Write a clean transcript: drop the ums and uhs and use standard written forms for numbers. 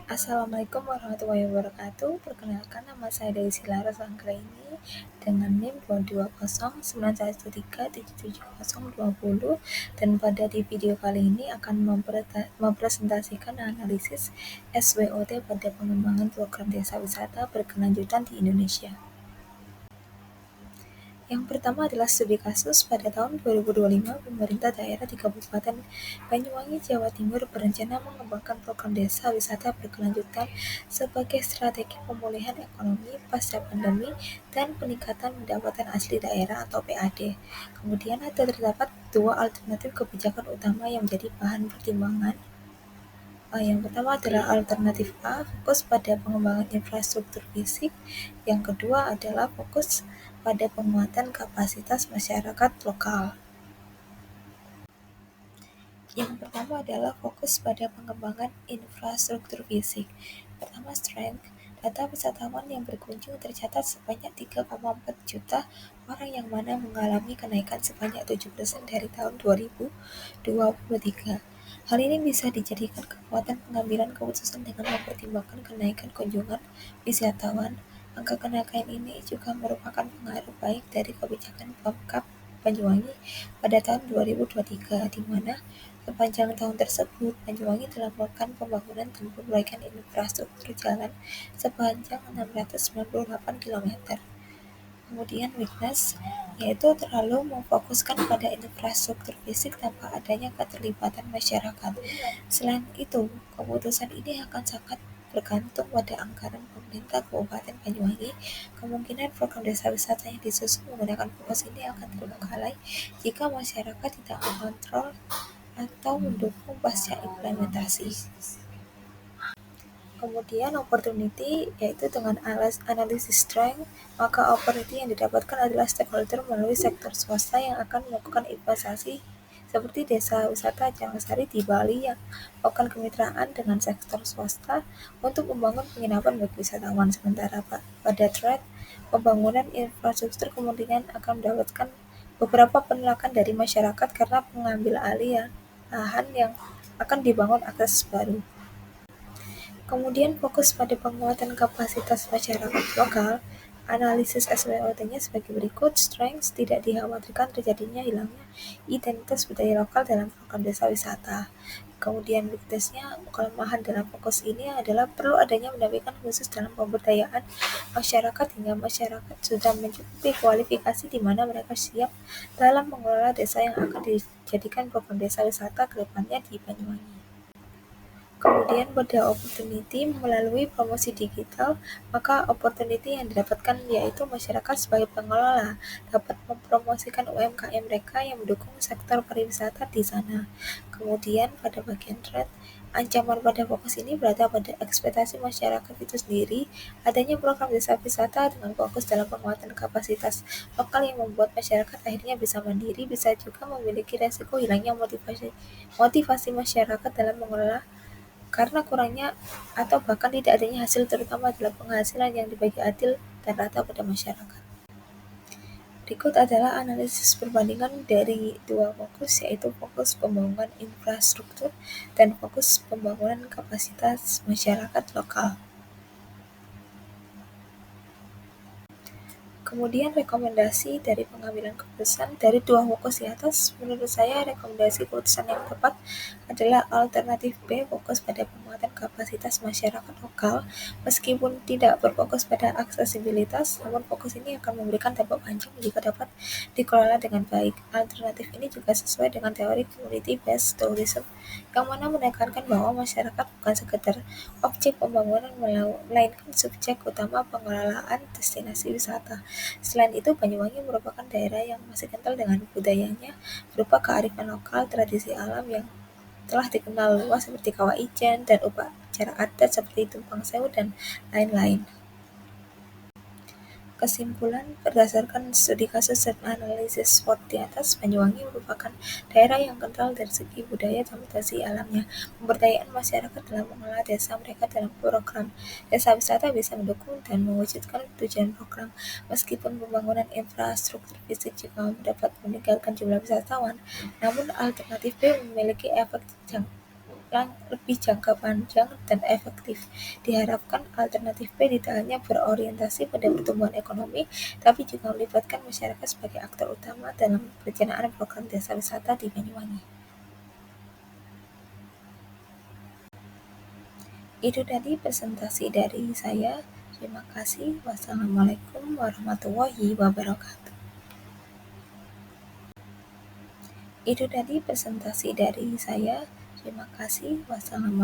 Assalamualaikum warahmatullahi wabarakatuh. Perkenalkan, nama saya Daisy Laras Anggraini dengan NIM 2209113777020, dan pada di video kali ini akan mempresentasikan analisis SWOT pada pengembangan program desa wisata berkelanjutan di Indonesia. Yang pertama adalah studi kasus. Pada tahun 2025, pemerintah daerah di Kabupaten Banyuwangi, Jawa Timur berencana mengembangkan program desa wisata berkelanjutan sebagai strategi pemulihan ekonomi pasca pandemi dan peningkatan pendapatan asli daerah atau PAD. Kemudian terdapat dua alternatif kebijakan utama yang menjadi bahan pertimbangan. Yang pertama adalah alternatif A, fokus pada pengembangan infrastruktur fisik. Yang kedua adalah fokus pada penguatan kapasitas masyarakat lokal. Yang pertama adalah fokus pada pengembangan infrastruktur fisik. Pertama, strength. Data wisatawan yang berkunjung tercatat sebanyak 3,4 juta orang, yang mana mengalami kenaikan sebanyak 7% dari tahun 2023. Hal ini bisa dijadikan kekuatan pengambilan keputusan dengan mempertimbangkan kenaikan kunjungan wisatawan. Angka kenaikan ini juga merupakan pengaruh baik dari kebijakan Pemkab Banyuwangi pada tahun 2023, di mana sepanjang tahun tersebut Banyuwangi telah melakukan pembangunan dan perbaikan infrastruktur jalan sepanjang 698 km. Kemudian weakness, yaitu terlalu memfokuskan pada infrastruktur fisik tanpa adanya keterlibatan masyarakat. Selain itu, keputusan ini akan sangat bergantung pada anggaran pemerintah Kabupaten Banyuwangi. Kemungkinan program desa wisata yang disusun menggunakan fokus ini akan terbengkalai jika masyarakat tidak mengontrol atau mendukung pasca implementasi. Kemudian opportunity, yaitu dengan analisis strength, maka opportunity yang didapatkan adalah stakeholder melalui sektor swasta yang akan melakukan investasi seperti desa wisata Jangasari di Bali yang melakukan kemitraan dengan sektor swasta untuk membangun penginapan bagi wisatawan. Sementara pada threat, pembangunan infrastruktur kemudian akan mendapatkan beberapa penolakan dari masyarakat karena pengambil alih lahan yang akan dibangun akses baru. Kemudian fokus pada penguatan kapasitas masyarakat lokal. Analisis SWOT-nya sebagai berikut. Strengths, tidak dikhawatirkan terjadinya hilangnya identitas budaya lokal dalam program desa wisata. Kemudian weakness-nya, kelemahan dalam fokus ini adalah perlu adanya pendampingan khusus dalam pemberdayaan masyarakat hingga masyarakat sudah mencukupi kualifikasi di mana mereka siap dalam mengelola desa yang akan dijadikan program desa wisata ke depannya di Banyuwangi. Kemudian pada opportunity, melalui promosi digital, maka opportunity yang didapatkan yaitu masyarakat sebagai pengelola dapat mempromosikan UMKM mereka yang mendukung sektor pariwisata di sana. Kemudian pada bagian threat, ancaman pada fokus ini berada pada ekspektasi masyarakat itu sendiri. Adanya program desa wisata dengan fokus dalam penguatan kapasitas lokal yang membuat masyarakat akhirnya bisa mandiri, bisa juga memiliki resiko hilangnya motivasi masyarakat dalam mengelola karena kurangnya atau bahkan tidak adanya hasil, terutama dalam penghasilan yang dibagi adil dan rata pada masyarakat. Berikut adalah analisis perbandingan dari dua fokus, yaitu fokus pembangunan infrastruktur dan fokus pembangunan kapasitas masyarakat lokal. Kemudian rekomendasi dari pengambilan keputusan dari dua fokus di atas, menurut saya rekomendasi keputusan yang tepat adalah alternatif B, fokus pada penguatan kapasitas masyarakat lokal. Meskipun tidak berfokus pada aksesibilitas, namun fokus ini akan memberikan dampak panjang jika dapat dikelola dengan baik. Alternatif ini juga sesuai dengan teori community-based tourism, yang mana menekankan bahwa masyarakat bukan sekedar objek pembangunan, melainkan subjek utama pengelolaan destinasi wisata. Selain itu, Banyuwangi merupakan daerah yang masih kental dengan budayanya berupa kearifan lokal, tradisi alam yang telah dikenal luas seperti kawah ijen dan upacara adat seperti tumpang sewu dan lain-lain. Kesimpulan, berdasarkan studi kasus dan analisis SWOT di atas, Banyuwangi merupakan daerah yang kental dari segi budaya dan potensi alamnya. Pemberdayaan masyarakat dalam mengelola desa mereka dalam program desa wisata bisa mendukung dan mewujudkan tujuan program. Meskipun pembangunan infrastruktur fisik juga dapat meningkatkan jumlah wisatawan, namun alternatif B memiliki efek yang lebih jangka panjang dan efektif. Diharapkan alternatif B tidak hanya berorientasi pada pertumbuhan ekonomi, tapi juga melibatkan masyarakat sebagai aktor utama dalam perencanaan program desa wisata di Banyuwangi. Itu tadi presentasi dari saya. Terima kasih. Wassalamualaikum warahmatullahi wabarakatuh. Itu tadi presentasi dari saya. Terima kasih. Wassalamualaikum.